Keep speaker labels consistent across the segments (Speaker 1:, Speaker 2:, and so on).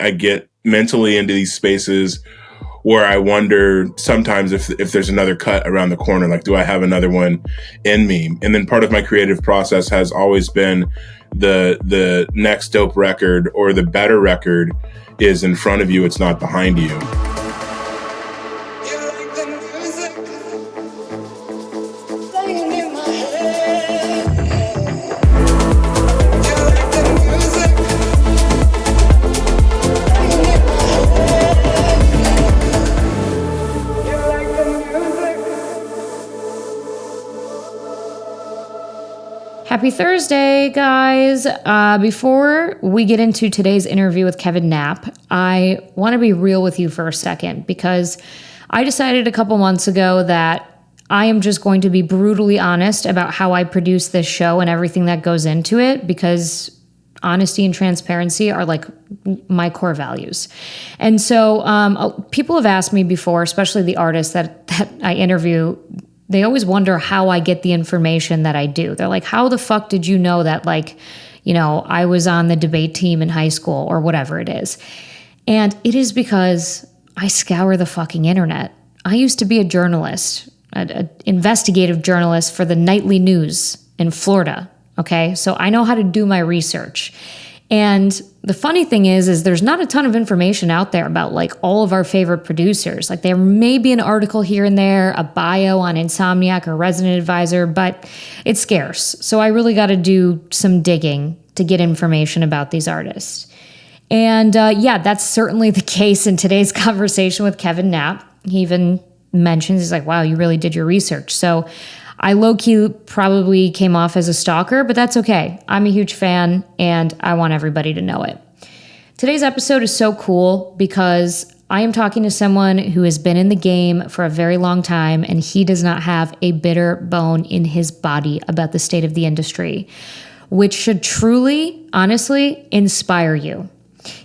Speaker 1: I get mentally into these spaces where I wonder sometimes if there's another cut around the corner, like, do I have another one in me? And then part of my creative process has always been the next dope record or the better record is in front of you. It's not behind you.
Speaker 2: Happy Thursday, guys. Before we get into today's interview with Kevin Knapp, I want to be real with you for a second because I decided a couple months ago that I am just going to be brutally honest about how I produce this show and everything that goes into it, because honesty and transparency are like my core values. And so people have asked me before, especially the artists that I interview, they always wonder how I get the information that I do. They're like, how the fuck did you know that, like, you know, I was on the debate team in high school or whatever it is? And it is because I scour the fucking internet. I used to be a journalist, an investigative journalist for the nightly news in Florida. Okay. So I know how to do my research. And the funny thing is there's not a ton of information out there about like all of our favorite producers. Like there may be an article here and there, a bio on Insomniac or Resident Advisor, but it's scarce. So I really got to do some digging to get information about these artists. And yeah, that's certainly the case in today's conversation with Kevin Knapp. He even mentions, he's like, wow, you really did your research. So I low-key probably came off as a stalker, but that's okay. I'm a huge fan, and I want everybody to know it. Today's episode is so cool because I am talking to someone who has been in the game for a very long time, and he does not have a bitter bone in his body about the state of the industry, which should truly, honestly, inspire you.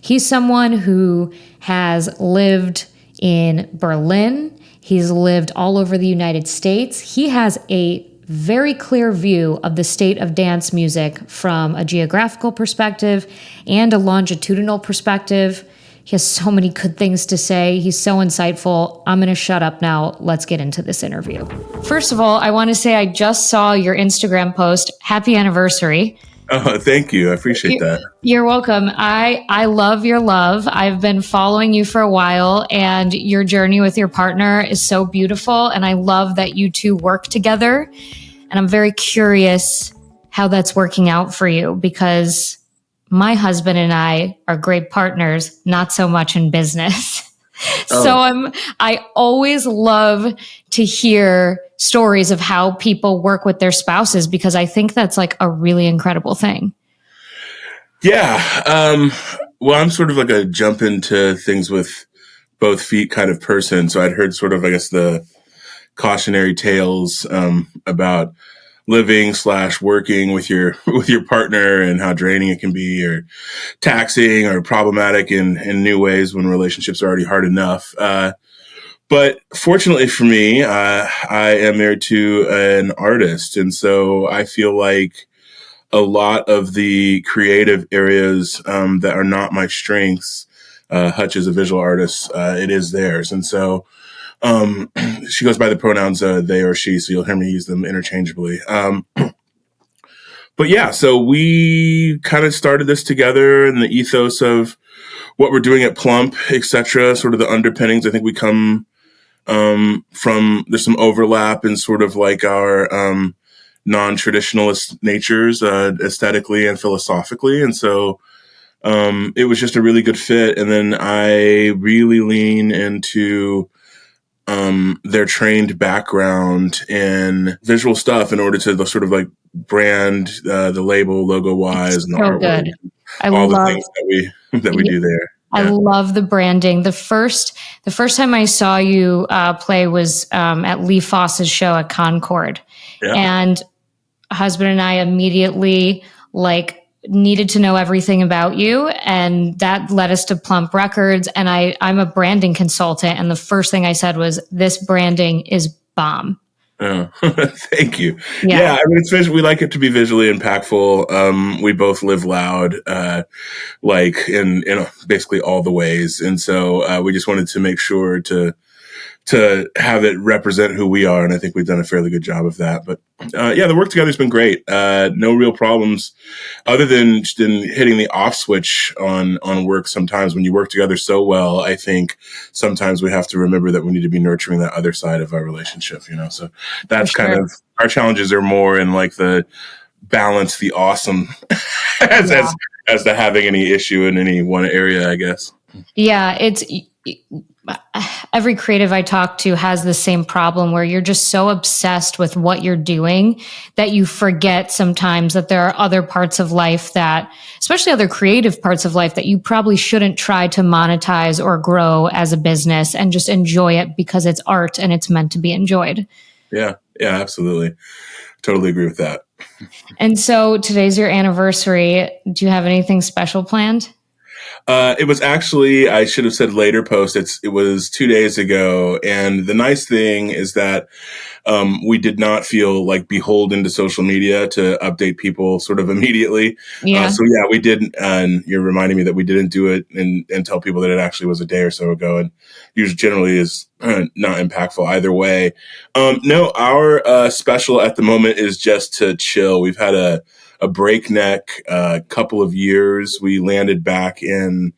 Speaker 2: He's someone who has lived in Berlin. He's lived all over the United States. He has a very clear view of the state of dance music from a geographical perspective and a longitudinal perspective. He has so many good things to say. He's so insightful. I'm going to shut up now. Let's get into this interview. First of all, I want to say I just saw your Instagram post. Happy anniversary.
Speaker 1: Oh, thank you. I appreciate that.
Speaker 2: You're welcome. I love your love. I've been following you for a while, and your journey with your partner is so beautiful. And I love that you two work together. And I'm very curious how that's working out for you, because my husband and I are great partners, not so much in business. Oh. So I always love to hear stories of how people work with their spouses, because I think that's like a really incredible thing.
Speaker 1: Yeah. Well, I'm sort of like a jump into things with both feet kind of person. So I'd heard sort of, I guess, the cautionary tales about living / working with your partner and how draining it can be, or taxing or problematic in new ways when relationships are already hard enough. But fortunately for me, I am married to an artist. And so I feel like a lot of the creative areas that are not my strengths, Hutch is a visual artist, it is theirs. And so she goes by the pronouns they or she, so you'll hear me use them interchangeably. But yeah, so we kind of started this together in the ethos of what we're doing at Plump, etc. Sort of the underpinnings. I think we come from, there's some overlap in sort of like our non-traditionalist natures, aesthetically and philosophically. And so it was just a really good fit. And then I really lean into their trained background in visual stuff in order to sort of like brand the label logo wise and the artwork.
Speaker 2: Good.
Speaker 1: All the things that we do there.
Speaker 2: I love the branding. The first time I saw you play was at Lee Foss's show at Concord. Yeah. And husband and I immediately needed to know everything about you. And that led us to Plump Records. And I'm a branding consultant. And the first thing I said was, this branding is bomb.
Speaker 1: Oh, thank you.
Speaker 2: Yeah.
Speaker 1: Yeah, I mean, we like it to be visually impactful. We both live loud, like in basically all the ways, and so we just wanted to make sure to have it represent who we are, and I think we've done a fairly good job of that. But yeah, the work together's been great. No real problems, other than just in hitting the off switch on work. Sometimes when you work together so well, I think sometimes we have to remember that we need to be nurturing that other side of our relationship. So that's
Speaker 2: For sure.
Speaker 1: kind of our challenges are more in like the balance, the awesome, as
Speaker 2: Yeah.
Speaker 1: as to having any issue in any one area, I guess.
Speaker 2: Yeah, it's every creative I talk to has the same problem where you're just so obsessed with what you're doing that you forget sometimes that there are other parts of life that, especially other creative parts of life, that you probably shouldn't try to monetize or grow as a business, and just enjoy it because it's art and it's meant to be enjoyed.
Speaker 1: Yeah, absolutely. Totally agree with that.
Speaker 2: And so today's your anniversary. Do you have anything special planned?
Speaker 1: It was actually, I should have said later post. It was 2 days ago. And the nice thing is that we did not feel like beholden to social media to update people sort of immediately.
Speaker 2: Yeah.
Speaker 1: So yeah, we did. And you're reminding me that we didn't do it and tell people that it actually was a day or so ago. And usually generally is not impactful either way. No, our special at the moment is just to chill. We've had a breakneck couple of years. We landed back in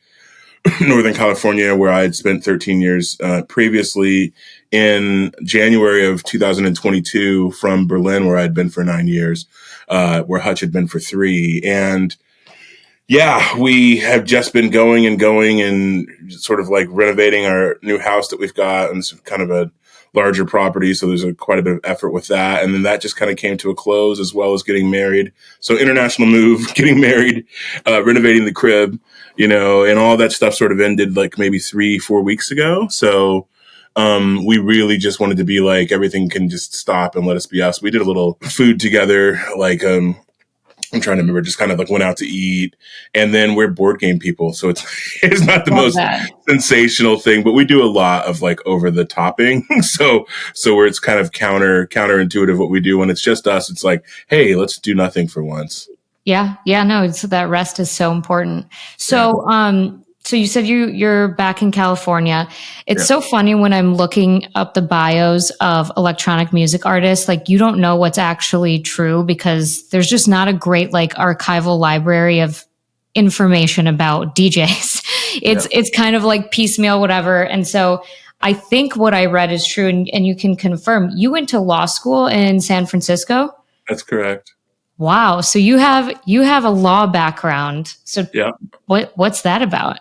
Speaker 1: Northern California, where I had spent 13 years previously, in January of 2022 from Berlin, where I'd been for 9 years, where Hutch had been for 3. And yeah, we have just been going and sort of like renovating our new house that we've got, and it's kind of a larger property. So there's quite a bit of effort with that. And then that just kind of came to a close, as well as getting married. So international move, getting married, renovating the crib, and all that stuff sort of ended like maybe 3-4 weeks ago. So we really just wanted to be like, everything can just stop and let us be us. We did a little food together, like, I'm trying to remember, just kind of like went out to eat, and then we're board game people. So it's not the most sensational thing, but we do a lot of like over the topping. so where it's kind of counterintuitive what we do when it's just us. It's like, hey, let's do nothing for once.
Speaker 2: Yeah. No, that rest is so important. So, so you said you're back in California. It's so funny when I'm looking up the bios of electronic music artists, like you don't know what's actually true because there's just not a great like archival library of information about DJs. It's kind of like piecemeal, whatever. And so I think what I read is true, and you can confirm. You went to law school in San Francisco?
Speaker 1: That's correct.
Speaker 2: Wow. So you have a law background. So what's that about?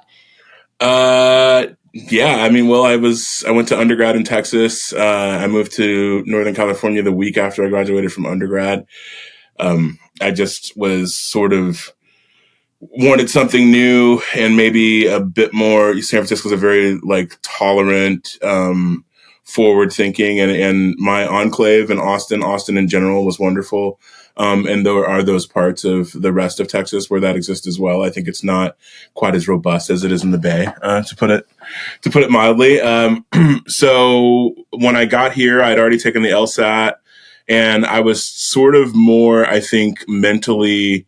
Speaker 1: Yeah, I mean, well, I went to undergrad in Texas. I moved to Northern California the week after I graduated from undergrad. I just was sort of wanted something new and maybe a bit more. San Francisco is a very like tolerant, forward thinking, and my enclave in Austin in general was wonderful. And there are those parts of the rest of Texas where that exists as well. I think it's not quite as robust as it is in the Bay, to put it mildly. So when I got here, I'd already taken the LSAT, and I was sort of more, I think, mentally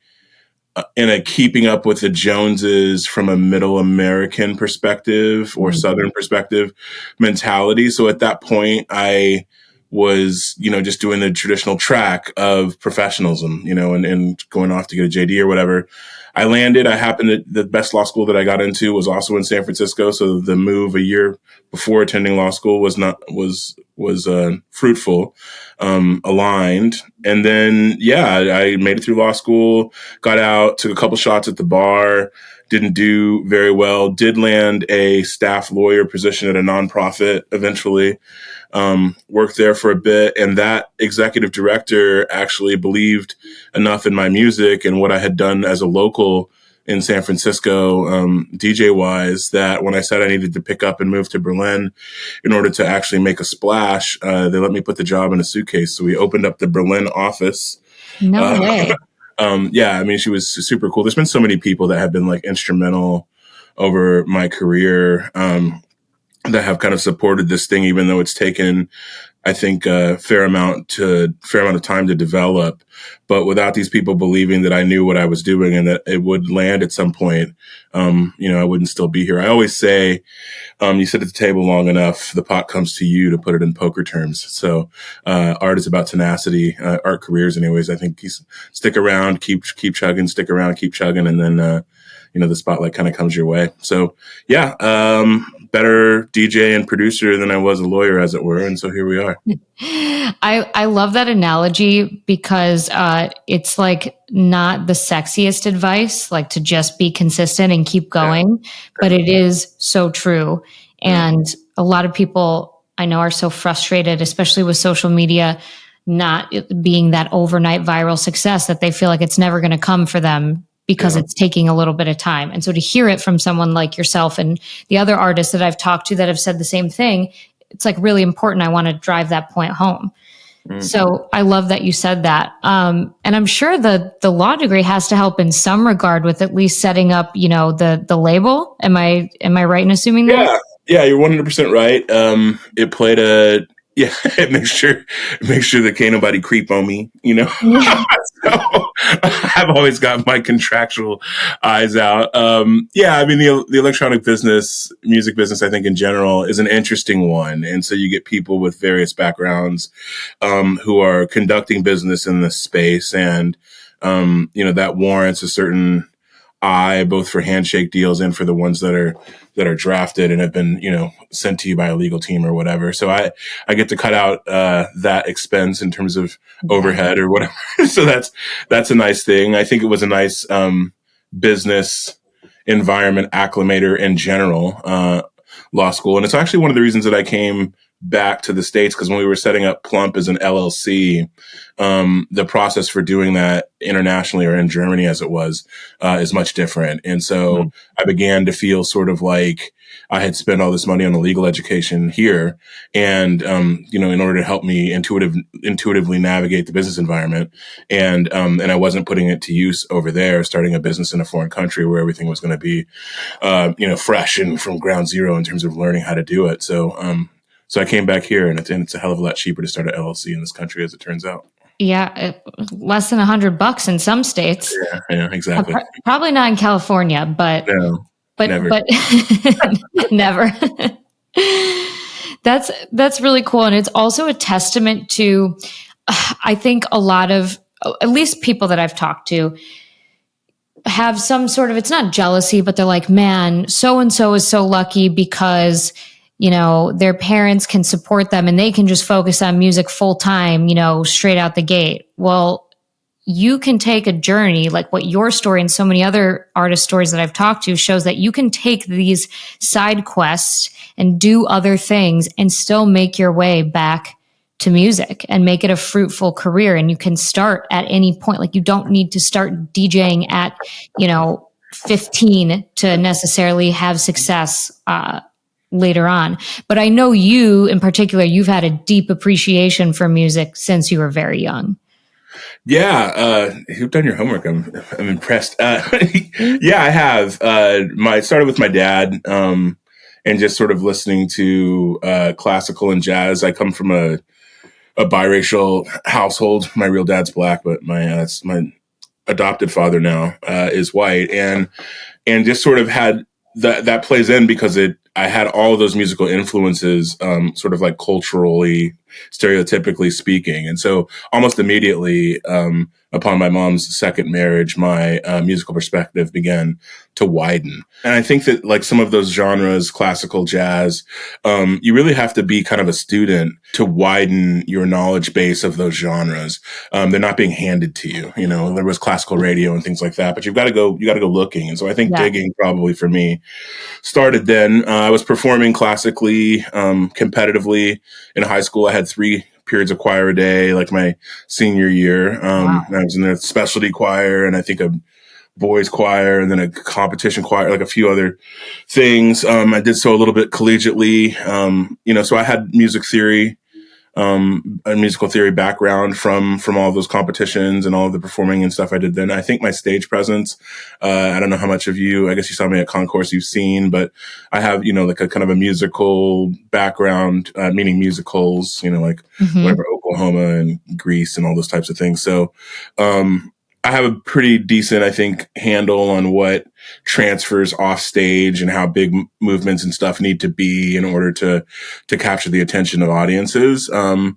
Speaker 1: in a keeping up with the Joneses from a middle American perspective or Southern perspective mentality. So at that point, I was, just doing the traditional track of professionalism, and going off to get a JD or whatever. I landed. The best law school that I got into was also in San Francisco. So the move a year before attending law school was fruitful, aligned. And then, I made it through law school, got out, took a couple shots at the bar, didn't do very well, did land a staff lawyer position at a nonprofit eventually. Worked there for a bit, and that executive director actually believed enough in my music and what I had done as a local in San Francisco, DJ wise, that when I said I needed to pick up and move to Berlin in order to actually make a splash, they let me put the job in a suitcase. So we opened up the Berlin office.
Speaker 2: No way.
Speaker 1: I mean, she was super cool. There's been so many people that have been like instrumental over my career, that have kind of supported this thing, even though it's taken, I think, a fair amount of time to develop. But without these people believing that I knew what I was doing and that it would land at some point, I wouldn't still be here. I always say, you sit at the table long enough, the pot comes to you, to put it in poker terms. So, art is about tenacity, art careers anyways. I think stick around, keep chugging, stick around, keep chugging. And then, the spotlight kind of comes your way. So yeah, better DJ and producer than I was a lawyer, as it were. And so here we are.
Speaker 2: I love that analogy because it's like not the sexiest advice, like to just be consistent and keep going, but it is so true. And a lot of people I know are so frustrated, especially with social media not being that overnight viral success, that they feel like it's never going to come for them because it's taking a little bit of time. And so to hear it from someone like yourself and the other artists that I've talked to that have said the same thing, it's like really important. I want to drive that point home. Mm-hmm. So I love that you said that. And I'm sure the law degree has to help in some regard with at least setting up, the label. Am I right in assuming that?
Speaker 1: Yeah, you're 100% right. It played it makes sure that can't nobody creep on me, So I've always got my contractual eyes out. The electronic business, music business, I think in general is an interesting one. And so you get people with various backgrounds, who are conducting business in this space. And, that warrants a certain eye, both for handshake deals and for the ones that are drafted and have been, sent to you by a legal team or whatever. So I get to cut out that expense in terms of overhead or whatever. So that's a nice thing. I think it was a nice business environment acclimator in general, law school. And it's actually one of the reasons that I came back to the States, because when we were setting up Plump as an LLC, the process for doing that internationally, or in Germany as it was, is much different. And so I began to feel sort of like I had spent all this money on a legal education here, and in order to help me intuitively navigate the business environment, and I wasn't putting it to use over there, starting a business in a foreign country where everything was going to be fresh and from ground zero in terms of learning how to do it. So I came back here, and it's a hell of a lot cheaper to start an LLC in this country, as it turns out.
Speaker 2: Yeah, less than $100 in some states.
Speaker 1: Yeah, exactly.
Speaker 2: Probably not in California, but
Speaker 1: no, never.
Speaker 2: But never. That's really cool, and it's also a testament to, I think, a lot of, at least people that I've talked to, have some sort of, it's not jealousy, but they're like, man, so and so is so lucky because their parents can support them and they can just focus on music full time, straight out the gate. Well, you can take a journey like what your story and so many other artist stories that I've talked to shows, that you can take these side quests and do other things and still make your way back to music and make it a fruitful career. And you can start at any point. Like, you don't need to start DJing at, 15 to necessarily have success, later on. But I know you in particular, you've had a deep appreciation for music since you were very young.
Speaker 1: Yeah, you've done your homework. I'm impressed. Yeah, I have. I started with my dad, and just sort of listening to classical and jazz. I come from a biracial household. My real dad's black, but my adopted father now is white, and just sort of had that plays in because I had all of those musical influences, sort of like culturally, stereotypically speaking. And so almost immediately, upon my mom's second marriage, my musical perspective began to widen. And I think that like some of those genres, classical, jazz, you really have to be kind of a student to widen your knowledge base of those genres. They're not being handed to you. There was classical radio and things like that, but you got to go looking. And so I think digging probably for me started then. I was performing classically, competitively in high school. I had 3 periods of choir a day, like my senior year. I was in a specialty choir, and I think a boys choir, and then a competition choir, like a few other things. I did so a little bit collegiately. So I had music theory a musical theory background from all those competitions and all of the performing and stuff I did then. I think my stage presence, I don't know how much of you, I guess you saw me at Concourse, you've seen, but I have, like a kind of a musical background, meaning musicals, like whatever, Oklahoma and Grease and all those types of things. So, I have a pretty decent, I think, handle on what transfers off stage and how big movements and stuff need to be in order to capture the attention of audiences. And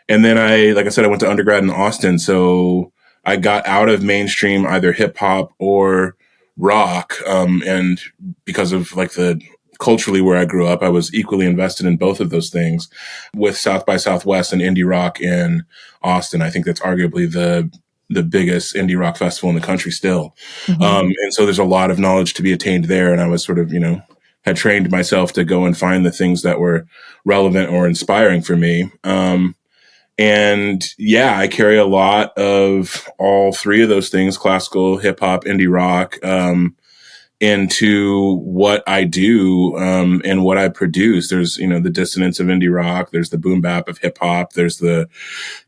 Speaker 1: then like I said, I went to undergrad in Austin, so I got out of mainstream either hip hop or rock. And because of like culturally where I grew up, I was equally invested in both of those things. With South by Southwest and indie rock in Austin, I think that's arguably the biggest indie rock festival in the country still. And so there's a lot of knowledge to be attained there. And I was sort of, had trained myself to go and find the things that were relevant or inspiring for me. And yeah, I carry a lot of all three of those things: classical, hip hop, indie rock, into what I do, and what I produce. There's, the dissonance of indie rock. There's the boom bap of hip hop. There's the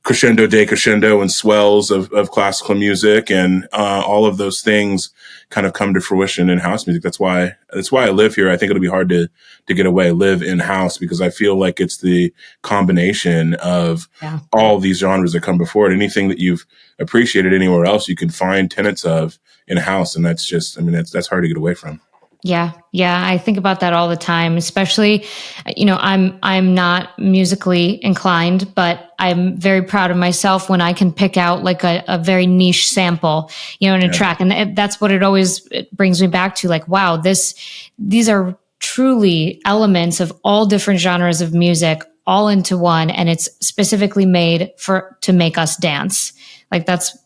Speaker 1: crescendo, decrescendo, and swells of classical music. And, all of those things kind of come to fruition in house music. That's why I live here. I think it'll be hard to get away, live in house, because I feel like it's the combination of all these genres that come before it. Anything that you've appreciated anywhere else, you can find tenets of in house. And that's just, that's hard to get away from.
Speaker 2: Yeah. I think about that all the time, especially, I'm not musically inclined, but I'm very proud of myself when I can pick out like a very niche sample, in a track. And that's what it brings me back to, like, wow, these are truly elements of all different genres of music all into one. And it's specifically made to make us dance. Like that's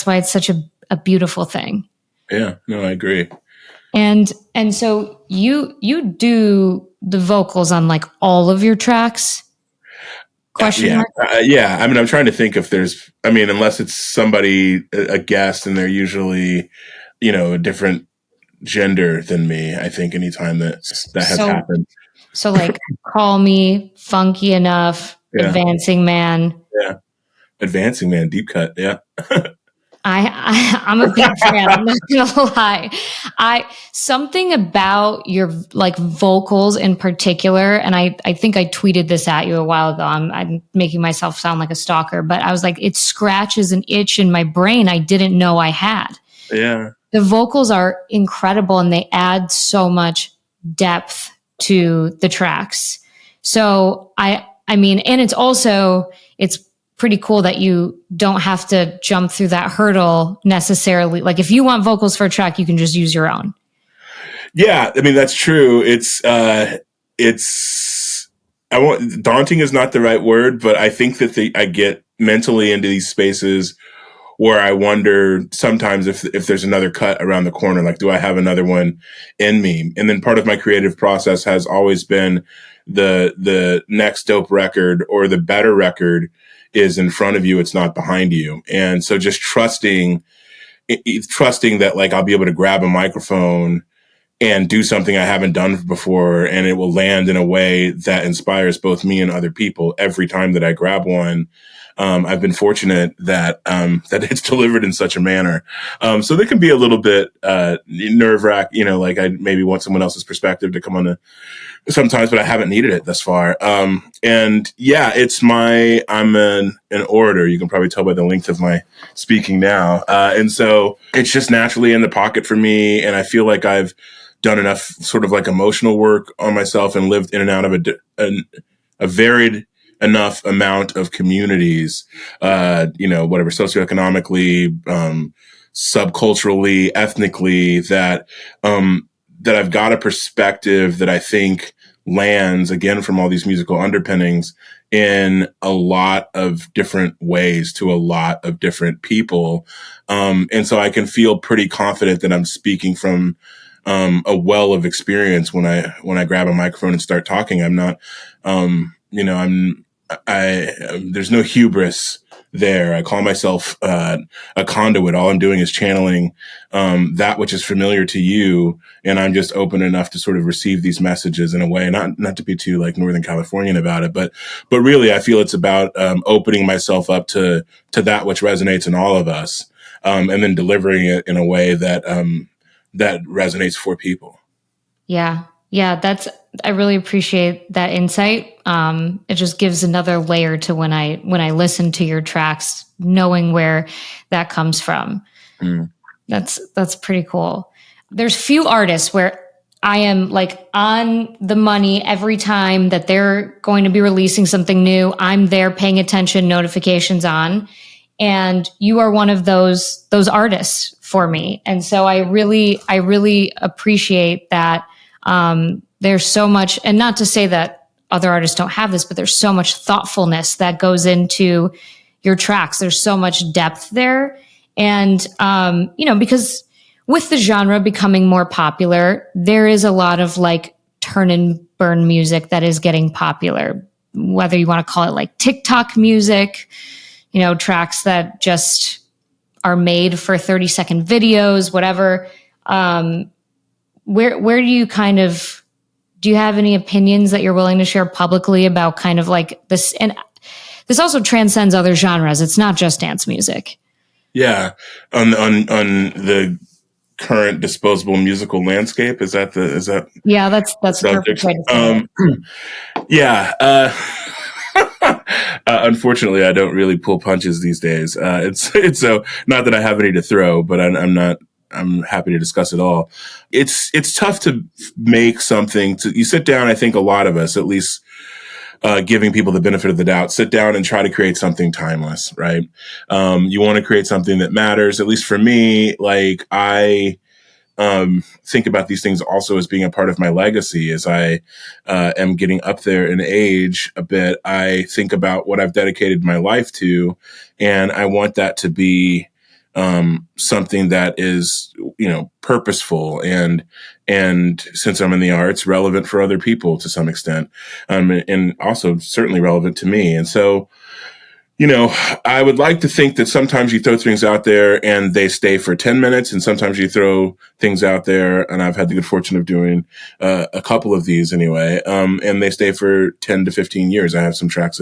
Speaker 2: why it's such a beautiful thing.
Speaker 1: Yeah, no, I agree.
Speaker 2: And so you do the vocals on like all of your tracks? Question mark?
Speaker 1: Yeah. I'm trying to think if there's, unless it's somebody, a guest, and they're usually, a different gender than me, I think anytime that has happened.
Speaker 2: So like Call Me, Funky Enough, Advancing Man.
Speaker 1: Yeah. Advancing Man, deep cut. Yeah.
Speaker 2: I'm a big fan. I'm not gonna lie. Something about your like vocals in particular, and I think I tweeted this at you a while ago. I'm making myself sound like a stalker, but I was like, it scratches an itch in my brain I didn't know I had.
Speaker 3: Yeah.
Speaker 2: The vocals are incredible and they add so much depth to the tracks. So I mean, and it's pretty cool that you don't have to jump through that hurdle necessarily. Like if you want vocals for a track, you can just use your own.
Speaker 1: Yeah, I mean, that's true. Daunting is not the right word, but I think that I get mentally into these spaces where I wonder sometimes if there's another cut around the corner, like, do I have another one in me? And then part of my creative process has always been the next dope record or the better record is in front of you. It's not behind you. And so just trusting that, like, I'll be able to grab a microphone and do something I haven't done before, and it will land in a way that inspires both me and other people every time that I grab one. I've been fortunate that it's delivered in such a manner. So there can be a little bit nerve-wracking, like I maybe want someone else's perspective to come on sometimes, but I haven't needed it thus far. And yeah, I'm an orator. You can probably tell by the length of my speaking now. And so it's just naturally in the pocket for me. And I feel like I've done enough sort of like emotional work on myself and lived in and out of a varied enough amount of communities, whatever, socioeconomically, subculturally, ethnically, that I've got a perspective that I think lands, again, from all these musical underpinnings in a lot of different ways to a lot of different people. And so I can feel pretty confident that I'm speaking from a well of experience when I grab a microphone and start talking. I'm not, there's no hubris there. I call myself a conduit. All I'm doing is channeling that which is familiar to you, and I'm just open enough to sort of receive these messages in a way, not to be too like Northern Californian about it, but really I feel it's about opening myself up to that which resonates in all of us, and then delivering it in a way that that resonates for people.
Speaker 2: Yeah. I really appreciate that insight. It just gives another layer to when I listen to your tracks, knowing where that comes from. That's pretty cool. There's few artists where I am like on the money every time that they're going to be releasing something new. I'm there paying attention, notifications on, and you are one of those artists for me. And so I really appreciate that. There's so much, and not to say that other artists don't have this, but there's so much thoughtfulness that goes into your tracks. There's so much depth there. And, because with the genre becoming more popular, there is a lot of like turn and burn music that is getting popular, whether you want to call it like TikTok music, tracks that just are made for 30-second videos, whatever. Where do you do you have any opinions that you're willing to share publicly about kind of like this? And this also transcends other genres. It's not just dance music. Yeah.
Speaker 1: On the current disposable musical landscape. Is that?
Speaker 2: Yeah, that's the perfect way to say it.
Speaker 1: Yeah. Unfortunately, I don't really pull punches these days. It's so not that I have any to throw, but I'm happy to discuss it all. It's tough to make something you sit down. I think a lot of us, at least, giving people the benefit of the doubt, sit down and try to create something timeless, right? You want to create something that matters. At least for me, like I think about these things also as being a part of my legacy. As I am getting up there in age a bit, I think about what I've dedicated my life to, and I want that to be something that is, purposeful and since I'm in the arts, relevant for other people to some extent, and also certainly relevant to me. And so, I would like to think that sometimes you throw things out there and they stay for 10 minutes, and sometimes you throw things out there, and I've had the good fortune of doing a couple of these anyway, and they stay for 10 to 15 years. I have some tracks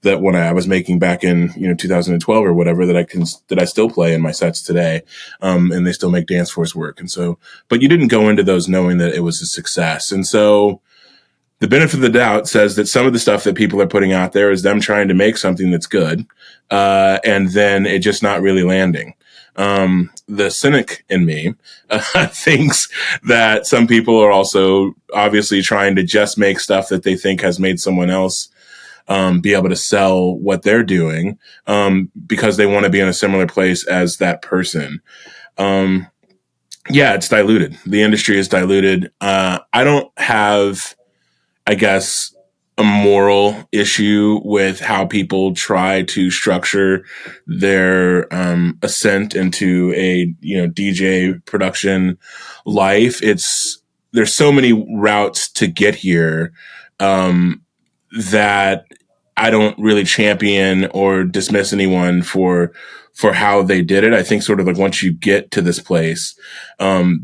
Speaker 1: that when I was making back in 2012 or whatever that I still play in my sets today, and they still make dance force work. And so, but you didn't go into those knowing that it was a success. And so, the benefit of the doubt says that some of the stuff that people are putting out there is them trying to make something that's good, and then it just not really landing. The cynic in me thinks that some people are also obviously trying to just make stuff that they think has made someone else be able to sell what they're doing, because they want to be in a similar place as that person. Yeah, it's diluted. The industry is diluted. I don't have, I guess, a moral issue with how people try to structure their ascent into a DJ production life. There's so many routes to get here that I don't really champion or dismiss anyone for how they did it. I think sort of like once you get to this place, and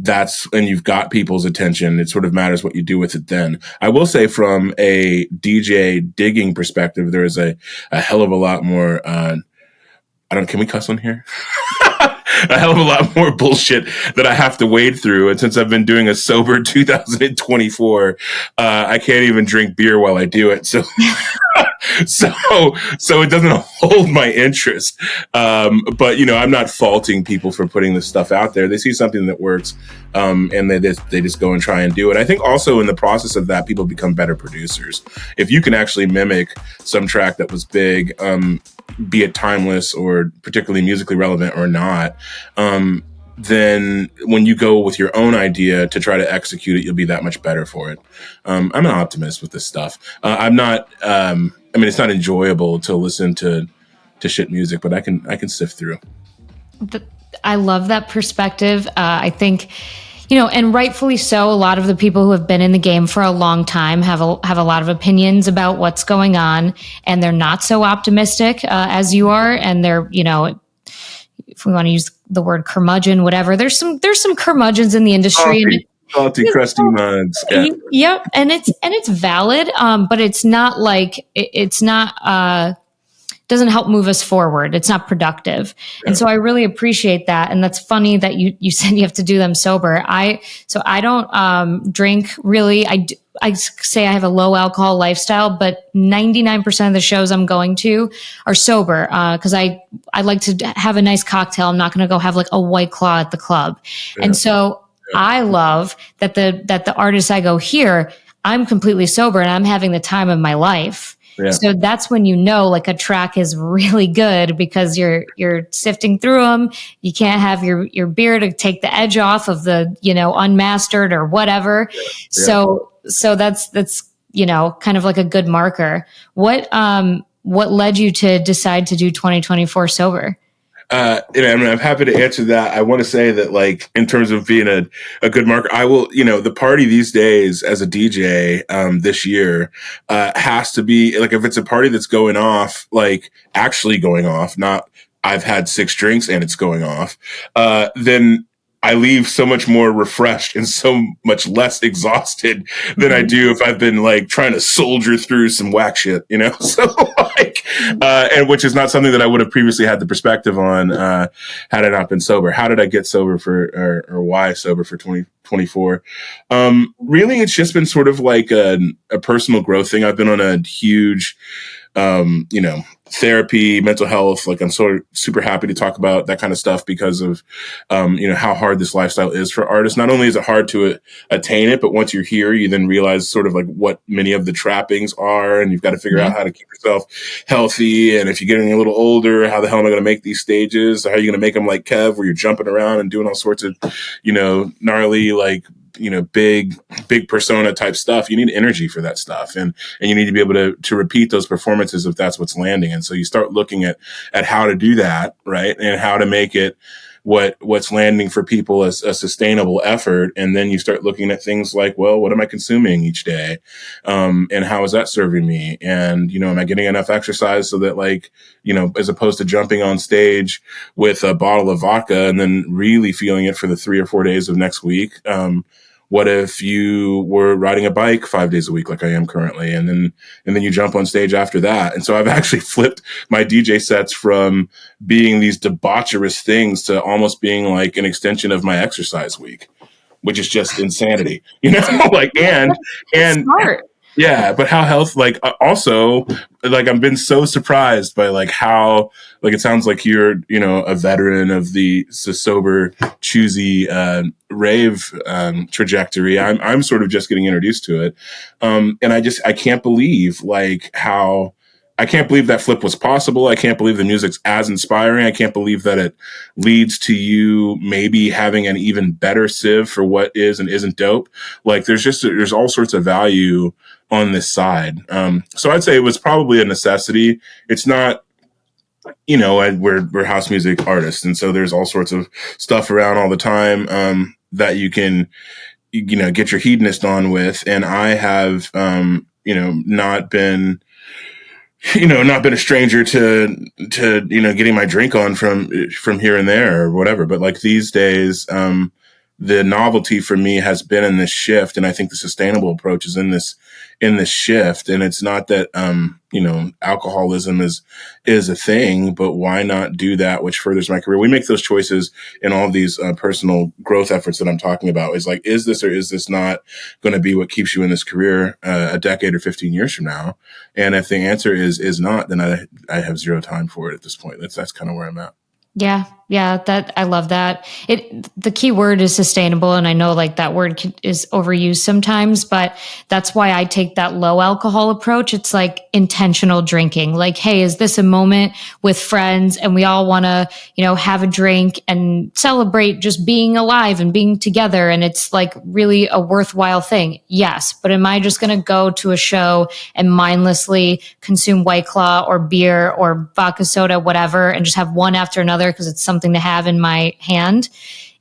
Speaker 1: you've got people's attention, it sort of matters what you do with it then. I will say from a DJ digging perspective, there is a hell of a lot more, can we cuss on here? A hell of a lot more bullshit that I have to wade through. And since I've been doing a sober 2024, I can't even drink beer while I do it. So, so it doesn't hold my interest. But I'm not faulting people for putting this stuff out there. They see something that works, and they just go and try and do it. I think also in the process of that, people become better producers. If you can actually mimic some track that was big, be it timeless or particularly musically relevant or not, then when you go with your own idea to try to execute it, you'll be that much better for it. I'm an optimist with this stuff. I'm not, it's not enjoyable to listen to shit music, but I can sift through.
Speaker 2: I love that perspective. I think, And rightfully so, a lot of the people who have been in the game for a long time have a lot of opinions about what's going on, and they're not so optimistic as you are. And they're, if we want to use the word curmudgeon, whatever, there's some curmudgeons in the industry.
Speaker 1: Salty, crusty mugs. Yeah.
Speaker 2: Yep, and it's valid, but it's not like it's not. Doesn't help move us forward. It's not productive. Yeah. And so I really appreciate that. And that's funny that you said you have to do them sober. I don't drink really. I say I have a low alcohol lifestyle, but 99% of the shows I'm going to are sober. Cause I like to have a nice cocktail. I'm not going to go have like a White Claw at the club. Yeah. And so I love that the artists I go hear, I'm completely sober and I'm having the time of my life. Yeah. So that's when like a track is really good because you're sifting through them. You can't have your beer to take the edge off of the, unmastered or whatever. Yeah. So that's kind of like a good marker. What led you to decide to do 2024 sober?
Speaker 1: I'm happy to answer that. I want to say that, like, in terms of being a good marker, I will, the party these days as a DJ, this year, has to be like, if it's a party that's going off, like actually going off, not I've had 6 drinks and it's going off, then I leave so much more refreshed and so much less exhausted than I do if I've been like trying to soldier through some whack shit, So like, and which is not something that I would have previously had the perspective on, had I not been sober. How did I get sober or why sober for 2024? Really, it's just been sort of like a personal growth thing. I've been on a huge, therapy, mental health. Like, I'm super happy to talk about that kind of stuff because of, how hard this lifestyle is for artists. Not only is it hard to attain it, but once you're here, you then realize sort of like what many of the trappings are, and you've got to figure out how to keep yourself healthy. And if you're getting a little older, how the hell am I going to make these stages? How are you going to make them like Kev, where you're jumping around and doing all sorts of, gnarly, like, big persona type stuff? You need energy for that stuff. And you need to be able to repeat those performances if that's what's landing. And so you start looking at how to do that, right? And how to make it what's landing for people as a sustainable effort. And then you start looking at things like, well, what am I consuming each day? And how is that serving me? And, am I getting enough exercise so that, like, as opposed to jumping on stage with a bottle of vodka and then really feeling it for the 3 or 4 days of next week, what if you were riding a bike 5 days a week like I am currently, and then you jump on stage after that? And so I've actually flipped my DJ sets from being these debaucherous things to almost being like an extension of my exercise week, which is just insanity, like, and smart. Yeah, but how also, like, I've been so surprised by like how, like, it sounds like you're, a veteran of the sober, choosy, rave, trajectory. I'm sort of just getting introduced to it. And I can't believe I can't believe that flip was possible. I can't believe the music's as inspiring. I can't believe that it leads to you maybe having an even better sieve for what is and isn't dope. Like, there's all sorts of value on this side. So I'd say it was probably a necessity. It's not, we're house music artists. And so there's all sorts of stuff around all the time, that you can, get your hedonist on with. And I have, not been a stranger to getting my drink on from here and there or whatever. But like these days, the novelty for me has been in this shift, and I think the sustainable approach is in this shift. And it's not that alcoholism is a thing, but why not do that which furthers my career? We make those choices in all of these personal growth efforts that I'm talking about. Is like, is this or is this not going to be what keeps you in this career a decade or 15 years from now? And if the answer is not, then I have zero time for it at this point. That's kind of where I'm at.
Speaker 2: Yeah. That I love that. The key word is sustainable. And I know like that word is overused sometimes, but that's why I take that low alcohol approach. It's like intentional drinking. Like, hey, is this a moment with friends and we all want to, have a drink and celebrate just being alive and being together? And it's like really a worthwhile thing. Yes. But am I just going to go to a show and mindlessly consume White Claw or beer or vodka soda, whatever, and just have one after another because it's something to have in my hand?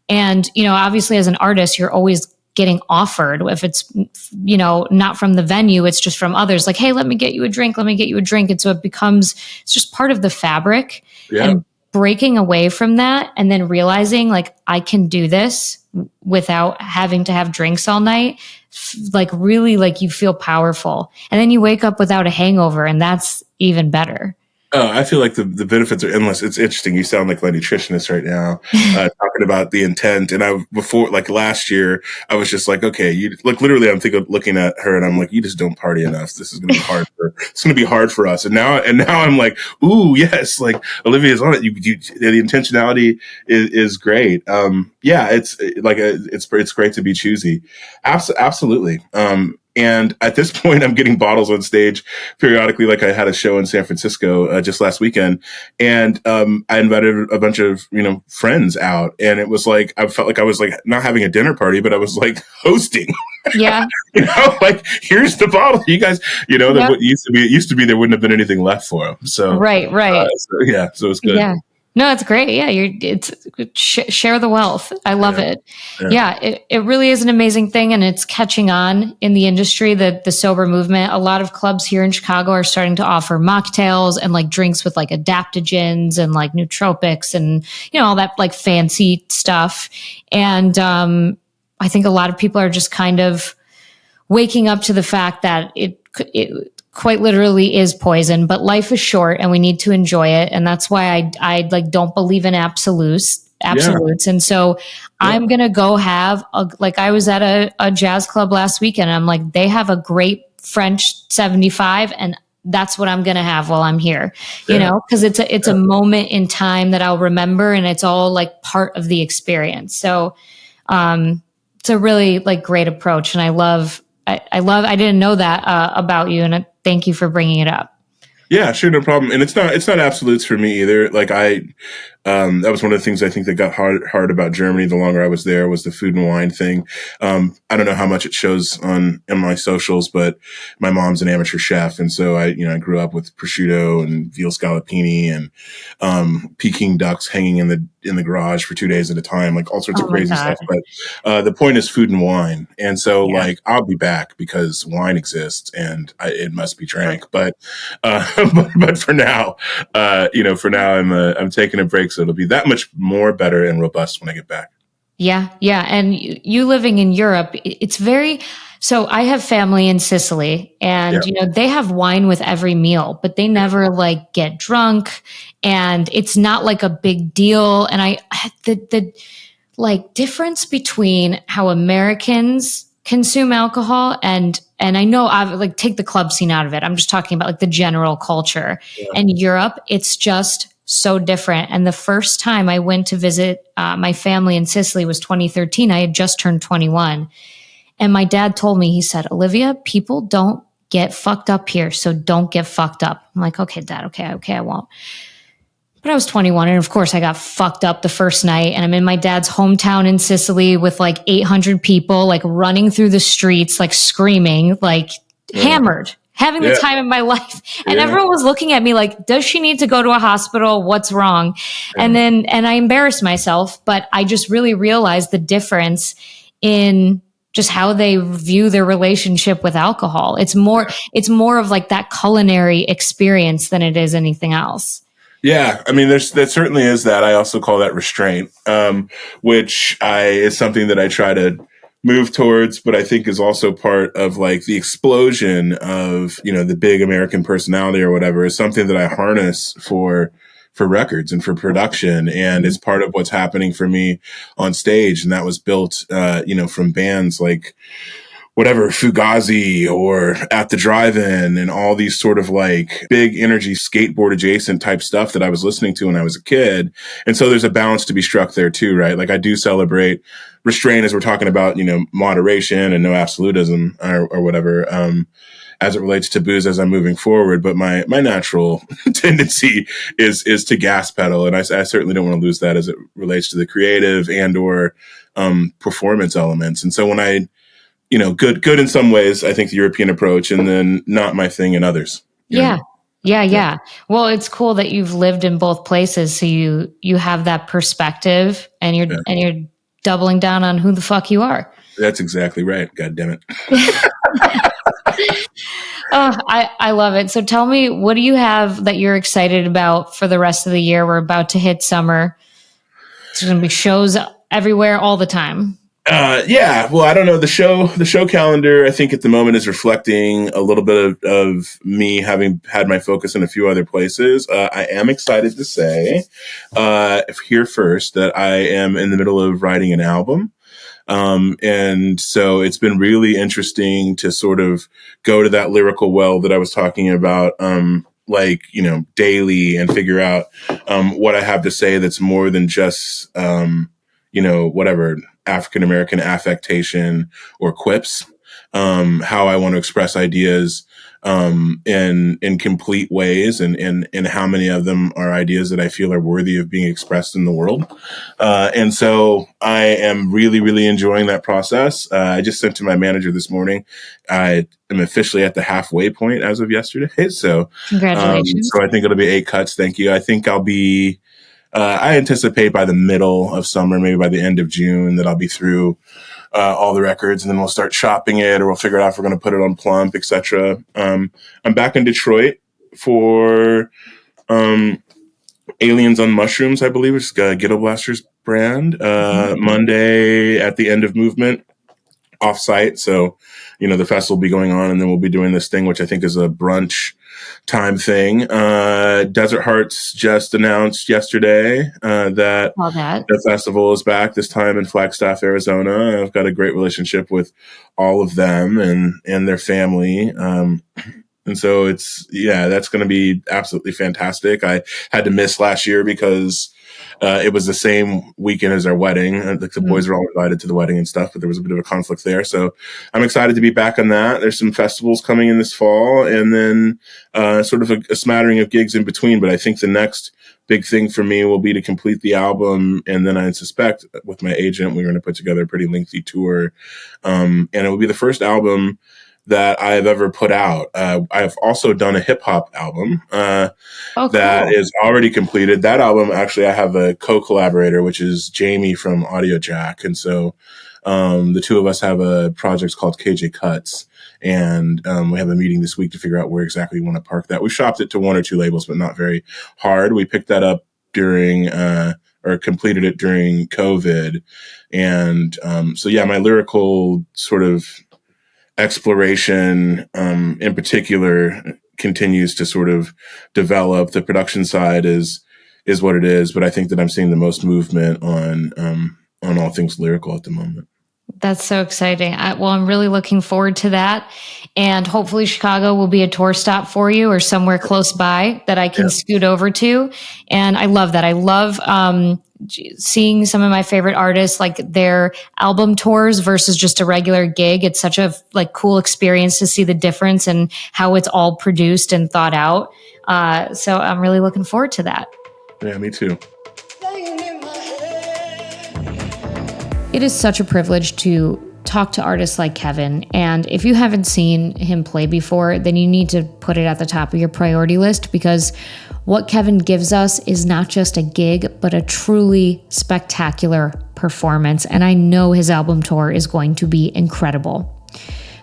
Speaker 2: And, obviously as an artist, you're always getting offered, if it's, not from the venue, it's just from others, like, hey, let me get you a drink. Let me get you a drink. And so it's just part of the fabric.
Speaker 1: Yeah.
Speaker 2: And breaking away from that and then realizing like I can do this without having to have drinks all night, like really like you feel powerful. And then you wake up without a hangover, and that's even better.
Speaker 1: Oh, I feel like the benefits are endless. It's interesting. You sound like my nutritionist right now, talking about the intent. And before, like last year, I was just like, okay, literally, I'm looking at her and I'm like, you just don't party enough. This is going to be hard it's going to be hard for us. And now I'm like, ooh, yes, like Olivia's on it. The intentionality is great. Yeah, it's great to be choosy. Absolutely. And at this point, I'm getting bottles on stage periodically. Like I had a show in San Francisco just last weekend, and I invited a bunch of friends out, and it was like I felt like I was like not having a dinner party, but I was like hosting.
Speaker 2: Yeah,
Speaker 1: like here's the bottle, you guys. What used to be there wouldn't have been anything left for them. So
Speaker 2: right.
Speaker 1: So it's good.
Speaker 2: Yeah. No, it's great. Yeah, share the wealth. I love it. Yeah, it really is an amazing thing, and it's catching on in the industry. The sober movement. A lot of clubs here in Chicago are starting to offer mocktails and like drinks with like adaptogens and like nootropics and all that like fancy stuff. And I think a lot of people are just kind of waking up to the fact that it quite literally is poison, but life is short and we need to enjoy it. And that's why I like don't believe in absolutes. Yeah. And so I'm going to go have I was at a jazz club last weekend. And I'm like, they have a great French 75 and that's what I'm going to have while I'm here, cause it's a moment in time that I'll remember, and it's all like part of the experience. So, it's a really like great approach. And I didn't know that about you, and thank you for bringing it up.
Speaker 1: Yeah, sure, no problem. And it's not absolutes for me either. Like that was one of the things I think that got hard about Germany the longer I was there, was the food and wine thing. I don't know how much it shows in my socials, but my mom's an amateur chef. And so I grew up with prosciutto and veal scallopini and Peking ducks hanging in the garage for 2 days at a time, like all sorts of crazy stuff. But the point is food and wine. And so like I'll be back because wine exists and it must be drank. But but for now, I'm taking a break, so it'll be that much more better and robust when I get back.
Speaker 2: Yeah. And you living in Europe, it's very. So I have family in Sicily, and they have wine with every meal, but they never like get drunk, and it's not like a big deal. And the like difference between how Americans consume alcohol and I know I've like take the club scene out of it. I'm just talking about like the general culture. And Europe, it's just so different. And the first time I went to visit my family in Sicily was 2013. I had just turned 21. And my dad told me, he said, Olivia, people don't get fucked up here, so don't get fucked up. I'm like, okay, Dad, okay, I won't. But I was 21, and of course I got fucked up the first night, and I'm in my dad's hometown in Sicily with like 800 people like running through the streets, like screaming, like hammered, having the time of my life. And everyone was looking at me like, does she need to go to a hospital? What's wrong? And I embarrassed myself, but I just really realized the difference in just how they view their relationship with alcohol. It's more of like that culinary experience than it is anything else.
Speaker 1: Yeah, I mean, there certainly is that. I also call that restraint, which is something that I try to move towards, but I think is also part of like the explosion of, the big American personality or whatever, is something that I harness for records and for production. And it's part of what's happening for me on stage. And that was built, from bands like whatever, Fugazi or At the Drive-In and all these sort of like big energy skateboard adjacent type stuff that I was listening to when I was a kid. And so there's a balance to be struck there too, right? Like I do celebrate restraint as we're talking about, moderation and no absolutism or whatever, as it relates to booze as I'm moving forward. But my natural tendency is to gas pedal. And I certainly don't want to lose that as it relates to the creative and or performance elements. And so when I, good in some ways, I think the European approach, and then not my thing in others.
Speaker 2: Yeah. Well, it's cool that you've lived in both places. So you have that perspective and you're doubling down on who the fuck you are.
Speaker 1: That's exactly right. God damn it.
Speaker 2: Oh, I love it. So tell me, what do you have that you're excited about for the rest of the year? We're about to hit summer. There's going to be shows everywhere all the time.
Speaker 1: Yeah, well, I don't know. The show calendar, I think at the moment is reflecting a little bit of me having had my focus in a few other places. I am excited to say, here first, that I am in the middle of writing an album. And so it's been really interesting to sort of go to that lyrical well that I was talking about, daily, and figure out, what I have to say that's more than just, whatever African-American affectation or quips, how I want to express ideas, in complete ways, and how many of them are ideas that I feel are worthy of being expressed in the world. And so I am really, really enjoying that process. I just sent to my manager this morning. I am officially at the halfway point as of yesterday. So,
Speaker 2: congratulations.
Speaker 1: So I think it'll be 8 cuts. Thank you. I think I'll be, I anticipate by the middle of summer, maybe by the end of June, that I'll be through all the records, and then we'll start shopping it, or we'll figure out if we're going to put it on Plump, etc. I'm back in Detroit for Aliens on Mushrooms, I believe, which is Ghetto Blaster's brand. Monday at the End of Movement, off-site. So, the festival will be going on, and then we'll be doing this thing, which I think is a brunch time thing. Desert Hearts just announced yesterday that the festival is back, this time in Flagstaff, Arizona. I've got a great relationship with all of them and their family. And so that's going to be absolutely fantastic. I had to miss last year because it was the same weekend as our wedding. The boys were all invited to the wedding and stuff, but there was a bit of a conflict there. So I'm excited to be back on that. There's some festivals coming in this fall, and then sort of a smattering of gigs in between. But I think the next big thing for me will be to complete the album. And then I suspect with my agent, we're going to put together a pretty lengthy tour. And it will be the first album that I've ever put out. I've also done a hip hop album that is already completed. That album, actually, I have a co-collaborator, which is Jamie from Audiojack. And so the two of us have a project called KJ Cuts. And we have a meeting this week to figure out where exactly we want to park that. We shopped it to 1 or 2 labels, but not very hard. We picked that up during or completed it during COVID. And my lyrical sort of exploration in particular continues to sort of develop. The production side is what it is, but I think that I'm seeing the most movement on all things lyrical at the moment.
Speaker 2: That's so exciting. I'm really looking forward to that. And hopefully Chicago will be a tour stop for you, or somewhere close by that I can scoot over to. And I love that. I love seeing some of my favorite artists, like their album tours versus just a regular gig. It's such a cool experience to see the difference and how it's all produced and thought out. So I'm really looking forward to that.
Speaker 1: Yeah, me too.
Speaker 2: It is such a privilege to talk to artists like Kevin. And if you haven't seen him play before, then you need to put it at the top of your priority list, because what Kevin gives us is not just a gig, but a truly spectacular performance. And I know his album tour is going to be incredible.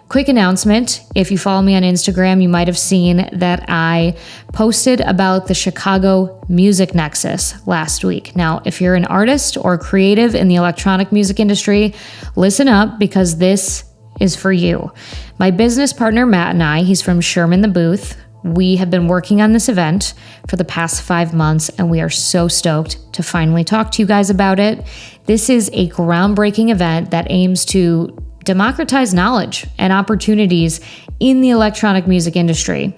Speaker 2: Quick announcement. If you follow me on Instagram, you might have seen that I posted about the Chicago Music Nexus last week. Now, if you're an artist or creative in the electronic music industry, listen up, because this is for you. My business partner, Matt, and I, he's from Sherman the Booth. We have been working on this event for the past 5 months, and we are so stoked to finally talk to you guys about it. This is a groundbreaking event that aims to democratize knowledge and opportunities in the electronic music industry.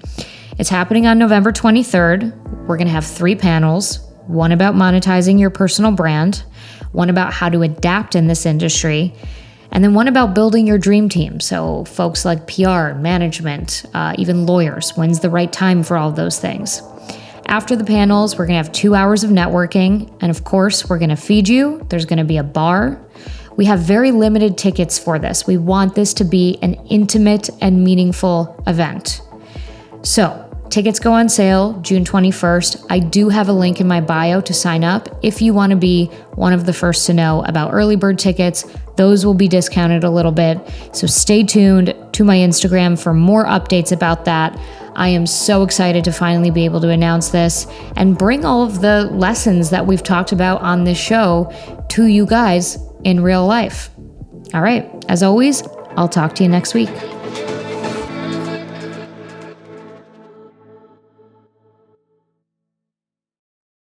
Speaker 2: It's happening on November 23rd. We're going to have 3 panels, one about monetizing your personal brand, one about how to adapt in this industry, and then one about building your dream team. So folks like PR, management, even lawyers. When's the right time for all of those things? After the panels, we're going to have 2 hours of networking. And of course, we're going to feed you. There's going to be a bar. We have very limited tickets for this. We want this to be an intimate and meaningful event. So tickets go on sale June 21st. I do have a link in my bio to sign up if you want to be one of the first to know about early bird tickets. Those will be discounted a little bit. So stay tuned to my Instagram for more updates about that. I am so excited to finally be able to announce this and bring all of the lessons that we've talked about on this show to you guys in real life. All right, as always, I'll talk to you next week.